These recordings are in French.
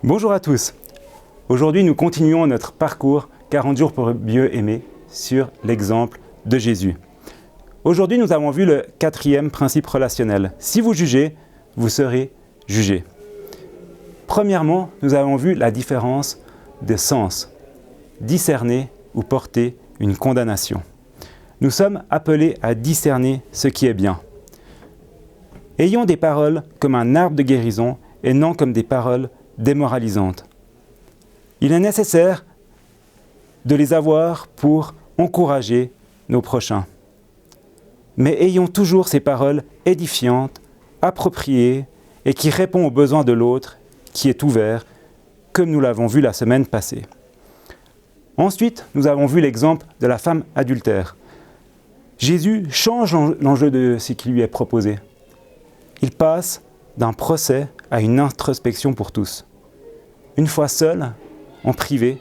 Bonjour à tous. Aujourd'hui, nous continuons notre parcours 40 jours pour mieux aimer sur l'exemple de Jésus. Aujourd'hui, nous avons vu le 4e principe relationnel. Si vous jugez, vous serez jugé. Premièrement, nous avons vu la différence de sens, discerner ou porter une condamnation. Nous sommes appelés à discerner ce qui est bien. Ayons des paroles comme un arbre de guérison et non comme des paroles démoralisantes. Il est nécessaire de les avoir pour encourager nos prochains. Mais ayons toujours ces paroles édifiantes, appropriées et qui répondent aux besoins de l'autre, qui est ouvert, comme nous l'avons vu la semaine passée. Ensuite, nous avons vu l'exemple de la femme adultère. Jésus change l'enjeu de ce qui lui est proposé. Il passe d'un procès à une introspection pour tous. Une fois seul, en privé,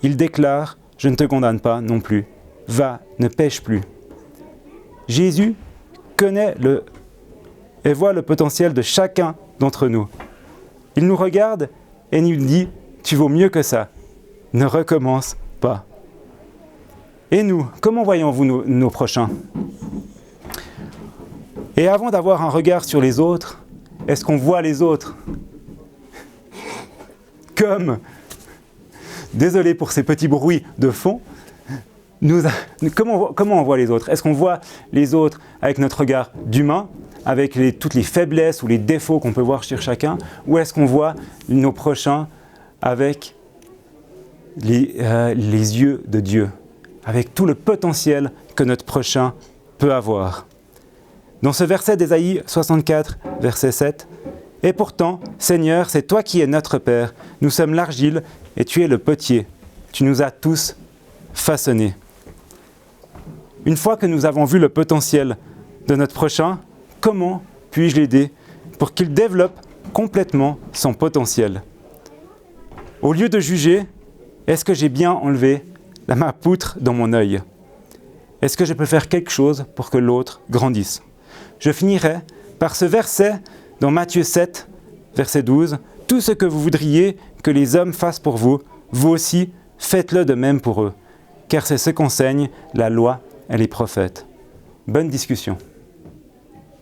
il déclare « Je ne te condamne pas non plus. Va, ne pêche plus. » Jésus connaît et voit le potentiel de chacun d'entre nous. Il nous regarde et nous dit « Tu vaux mieux que ça. Ne recommence pas. » Et nous, comment voyons-vous nos prochains ? Et avant d'avoir un regard sur les autres, est-ce qu'on voit les autres comme, désolé pour ces petits bruits de fond, comment on voit les autres ? Est-ce qu'on voit les autres avec notre regard d'humain, avec toutes les faiblesses ou les défauts qu'on peut voir chez chacun, ou est-ce qu'on voit nos prochains avec les yeux de Dieu, avec tout le potentiel que notre prochain peut avoir ? Dans ce verset d'Ésaïe 64, verset 7, « Et pourtant, Seigneur, c'est toi qui es notre Père, nous sommes l'argile et tu es le potier, tu nous as tous façonnés. » Une fois que nous avons vu le potentiel de notre prochain, comment puis-je l'aider pour qu'il développe complètement son potentiel ? Au lieu de juger, est-ce que j'ai bien enlevé ma poutre dans mon œil ? Est-ce que je peux faire quelque chose pour que l'autre grandisse ? Je finirai par ce verset dans Matthieu 7, verset 12. « Tout ce que vous voudriez que les hommes fassent pour vous, vous aussi faites-le de même pour eux, car c'est ce qu'enseignent la loi et les prophètes. » Bonne discussion.